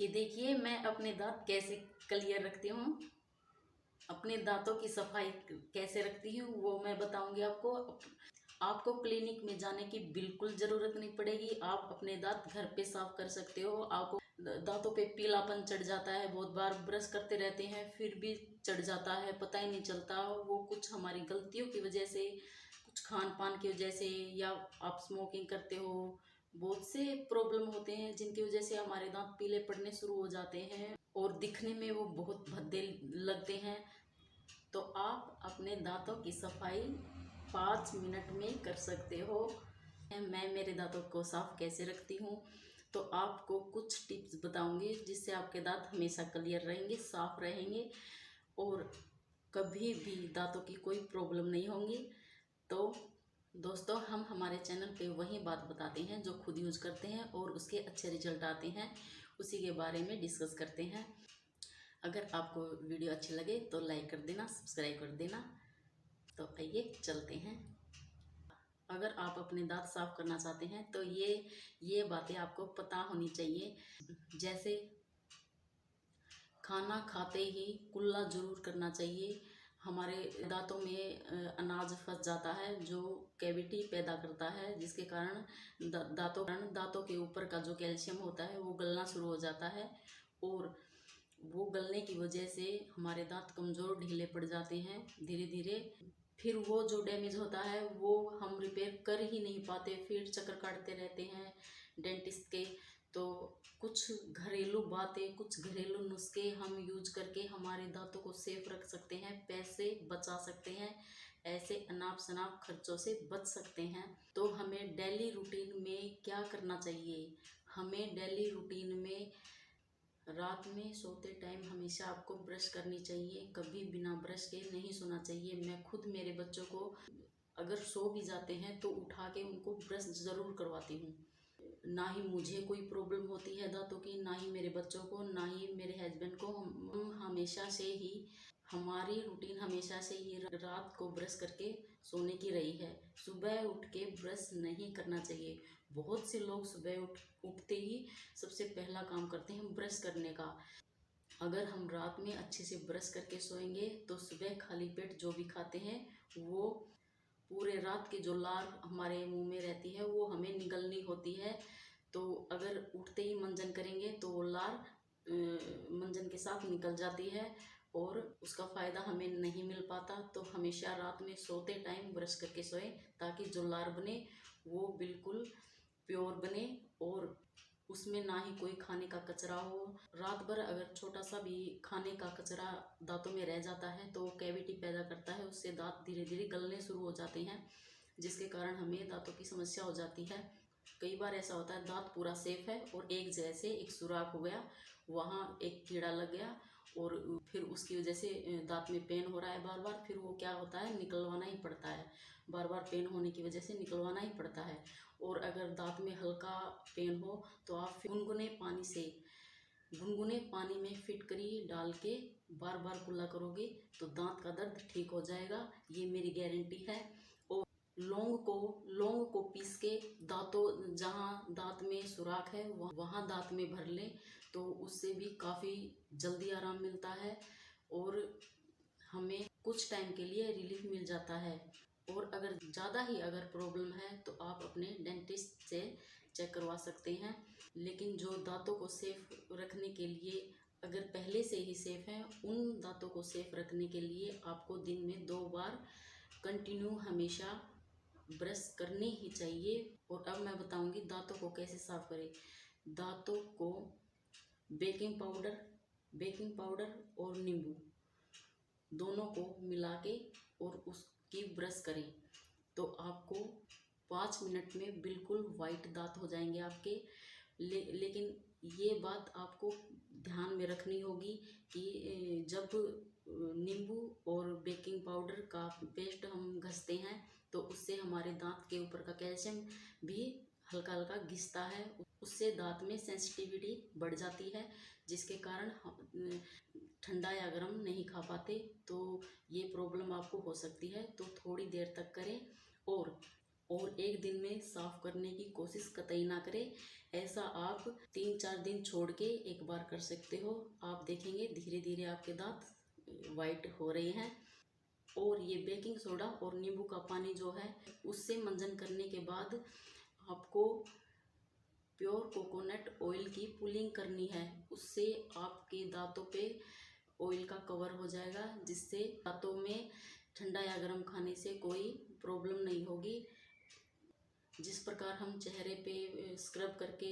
ये देखिए मैं अपने दांत कैसे क्लियर रखती हूँ। अपने दांतों की सफाई कैसे रखती हूँ वो मैं बताऊंगी आपको। आपको क्लिनिक में जाने की बिल्कुल ज़रूरत नहीं पड़ेगी। आप अपने दांत घर पे साफ कर सकते हो। आपको दांतों पे पीलापन चढ़ जाता है, बहुत बार ब्रश करते रहते हैं फिर भी चढ़ जाता है, पता ही नहीं चलता। वो कुछ हमारी गलतियों की वजह से, कुछ खान पान की वजह से, या आप स्मोकिंग करते हो। बहुत से प्रॉब्लम होते हैं जिनकी वजह से हमारे दांत पीले पड़ने शुरू हो जाते हैं और दिखने में वो बहुत भद्दे लगते हैं। तो आप अपने दांतों की सफाई 5 मिनट में कर सकते हो। मैं मेरे दांतों को साफ कैसे रखती हूँ तो आपको कुछ टिप्स बताऊंगी जिससे आपके दांत हमेशा क्लियर रहेंगे, साफ रहेंगे और कभी भी दांतों की कोई प्रॉब्लम नहीं होंगी। तो दोस्तों, हम हमारे चैनल पे वही बात बताते हैं जो खुद यूज करते हैं और उसके अच्छे रिजल्ट आते हैं, उसी के बारे में डिस्कस करते हैं। अगर आपको वीडियो अच्छी लगे तो लाइक कर देना, सब्सक्राइब कर देना। तो आइए चलते हैं। अगर आप अपने दांत साफ करना चाहते हैं तो ये बातें आपको पता होनी चाहिए। जैसे खाना खाते ही कुल्ला जरूर करना चाहिए। हमारे दांतों में अनाज फंस जाता है जो कैविटी पैदा करता है, जिसके कारण दांतों के ऊपर का जो कैल्शियम होता है वो गलना शुरू हो जाता है और वो गलने की वजह से हमारे दांत कमज़ोर ढीले पड़ जाते हैं धीरे धीरे। फिर वो जो डैमेज होता है वो हम रिपेयर कर ही नहीं पाते, फिर चक्कर काटते रहते हैं डेंटिस्ट के। तो कुछ घरेलू बातें, कुछ घरेलू नुस्खे हम यूज करके हमारे दांतों को सेफ रख सकते हैं, पैसे बचा सकते हैं, ऐसे अनाप शनाप खर्चों से बच सकते हैं। तो हमें डेली रूटीन में क्या करना चाहिए? हमें डेली रूटीन में रात में सोते टाइम हमेशा आपको ब्रश करनी चाहिए, कभी बिना ब्रश के नहीं सोना चाहिए। मैं खुद मेरे बच्चों को अगर सो भी जाते हैं तो उठा के उनको ब्रश ज़रूर करवाती हूँ। ना ही मुझे कोई प्रॉब्लम होती है दांतों की, ना ही मेरे बच्चों को, ना ही मेरे हस्बैंड को। हम हमेशा से ही, हमारी रूटीन हमेशा से ही रात को ब्रश करके सोने की रही है। सुबह उठ के ब्रश नहीं करना चाहिए। बहुत से लोग सुबह उठते ही सबसे पहला काम करते हैं ब्रश करने का। अगर हम रात में अच्छे से ब्रश करके सोएंगे तो सुबह खाली पेट जो भी खाते हैं वो पूरे रात की जो लार हमारे मुंह में रहती है वो हमें निगलनी होती है। तो अगर उठते ही मंजन करेंगे तो वो लार मंजन के साथ निकल जाती है और उसका फ़ायदा हमें नहीं मिल पाता। तो हमेशा रात में सोते टाइम ब्रश करके सोएं ताकि जो लार बने वो बिल्कुल प्योर बने और उसमें ना ही कोई खाने का कचरा हो। रात भर अगर छोटा सा भी खाने का कचरा दांतों में रह जाता है तो कैविटी पैदा करता है, उससे दांत धीरे धीरे गलने शुरू हो जाते हैं, जिसके कारण हमें दांतों की समस्या हो जाती है। कई बार ऐसा होता है दांत पूरा सेफ है और एक जैसे एक सुराख हो गया, वहाँ एक कीड़ा लग गया और फिर उसकी वजह से दांत में पेन हो रहा है बार बार। फिर वो क्या होता है, निकलवाना ही पड़ता है, बार बार पेन होने की वजह से निकलवाना ही पड़ता है। और अगर दांत में हल्का पेन हो तो आप गुनगुने पानी में फिटकरी डाल के बार बार कुल्ला करोगे तो दांत का दर्द ठीक हो जाएगा, ये मेरी गारंटी है। और लौंग को पीस के दांतों, जहाँ दांत में सुराख है वहाँ दांत में भर लें तो उससे भी काफ़ी जल्दी आराम मिलता है और हमें कुछ टाइम के लिए रिलीफ मिल जाता है। और अगर ज़्यादा ही अगर प्रॉब्लम है तो आप अपने डेंटिस्ट से चेक करवा सकते हैं। लेकिन जो दांतों को सेफ रखने के लिए, अगर पहले से ही सेफ हैं, उन दांतों को सेफ रखने के लिए आपको दिन में 2 बार कंटिन्यू हमेशा ब्रश करनी ही चाहिए। और अब मैं बताऊंगी दांतों को कैसे साफ करें। दांतों को बेकिंग पाउडर और नींबू दोनों को मिला के और उसकी ब्रश करें तो आपको 5 मिनट में बिल्कुल वाइट दांत हो जाएंगे आपके। लेकिन ये बात आपको ध्यान में रखनी होगी कि जब नींबू और बेकिंग पाउडर का पेस्ट हम घसते हैं तो उससे हमारे दांत के ऊपर का कैल्शियम भी हल्का हल्का घिसता है, उससे दांत में सेंसिटिविटी बढ़ जाती है, जिसके कारण ठंडा या गर्म नहीं खा पाते। तो ये प्रॉब्लम आपको हो सकती है, तो थोड़ी देर तक करें। और और एक दिन में साफ करने की कोशिश कतई ना करें। ऐसा आप 3-4 दिन छोड़ के एक बार कर सकते हो। आप देखेंगे धीरे धीरे आपके दांत वाइट हो रहे हैं। और ये बेकिंग सोडा और नींबू का पानी जो है उससे मंजन करने के बाद आपको प्योर कोकोनट ऑयल की पुलिंग करनी है। उससे आपके दांतों पे ऑयल का कवर हो जाएगा, जिससे दांतों में ठंडा या गर्म खाने से कोई प्रॉब्लम नहीं होगी। जिस प्रकार हम चेहरे पे स्क्रब करके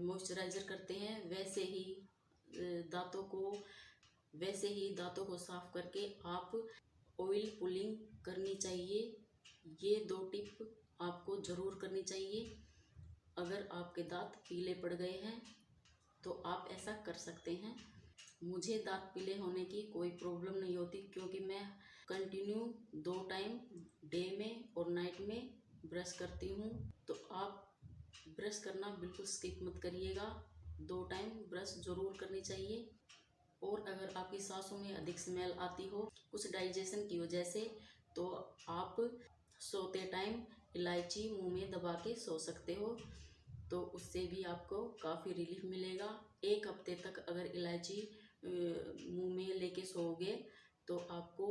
मॉइस्चराइज़र करते हैं, वैसे ही दांतों को साफ करके आप ऑयल पुलिंग करनी चाहिए। ये 2 टिप आपको ज़रूर करनी चाहिए। अगर आपके दांत पीले पड़ गए हैं तो आप ऐसा कर सकते हैं। मुझे दांत पीले होने की कोई प्रॉब्लम नहीं होती, क्योंकि मैं कंटिन्यू 2 टाइम डे में और नाइट में ब्रश करती हूँ। तो आप ब्रश करना बिल्कुल स्किप मत करिएगा, 2 टाइम ब्रश ज़रूर करनी चाहिए। और अगर आपकी सांसों में अधिक स्मेल आती हो कुछ डाइजेशन की वजह से, तो आप सोते टाइम इलायची मुंह में दबा के सो सकते हो, तो उससे भी आपको काफ़ी रिलीफ मिलेगा। 1 हफ्ते तक अगर इलायची मुंह में लेके सोओगे तो आपको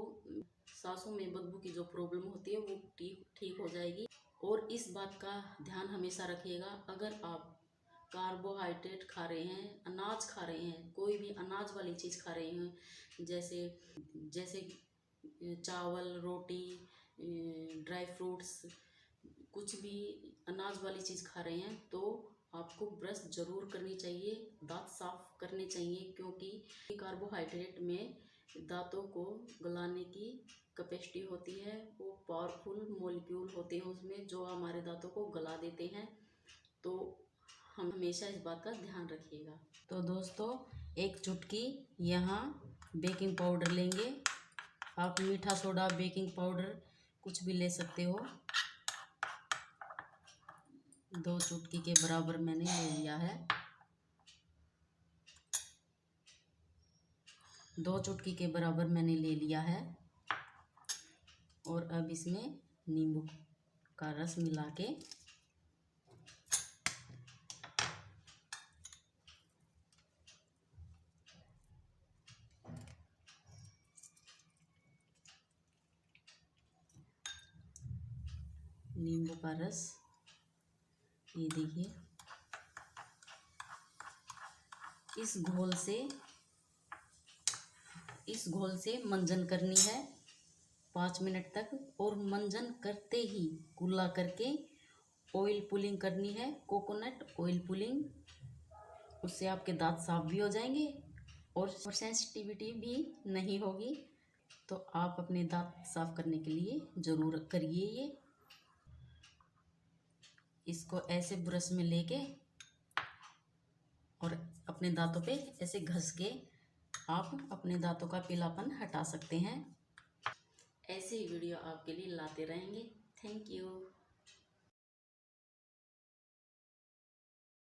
सांसों में बदबू की जो प्रॉब्लम होती है वो ठीक हो जाएगी। और इस बात का ध्यान हमेशा रखिएगा, अगर आप कार्बोहाइड्रेट खा रहे हैं, अनाज खा रहे हैं, कोई भी अनाज वाली चीज़ खा रहे हैं, जैसे चावल, रोटी, ड्राई फ्रूट्स, कुछ भी अनाज वाली चीज़ खा रहे हैं, तो आपको ब्रश ज़रूर करनी चाहिए, दांत साफ करने चाहिए, क्योंकि कार्बोहाइड्रेट में दांतों को गलाने की कैपेसिटी होती है। वो पावरफुल मॉलिक्यूल होते हैं उसमें, जो हमारे दांतों को गला देते हैं। तो हम हमेशा इस बात का ध्यान रखिएगा। तो दोस्तों, 1 चुटकी यहाँ बेकिंग पाउडर लेंगे। आप मीठा सोडा, बेकिंग पाउडर कुछ भी ले सकते हो। 2 चुटकी के बराबर मैंने ले लिया है। 2 चुटकी के बराबर मैंने ले लिया है। और अब इसमें नींबू का रस मिला के नींबू का रस, ये देखिए, इस घोल से मंजन करनी है 5 मिनट तक। और मंजन करते ही कुल्ला करके ऑयल पुलिंग करनी है, कोकोनट ऑयल पुलिंग। उससे आपके दांत साफ भी हो जाएंगे और सेंसिटिविटी भी नहीं होगी। तो आप अपने दांत साफ करने के लिए ज़रूर करिए ये। इसको ऐसे ब्रश में लेके और अपने दांतों पे ऐसे घस के आप अपने दांतों का पीलापन हटा सकते हैं। ऐसे वीडियो आपके लिए लाते रहेंगे। Thank you.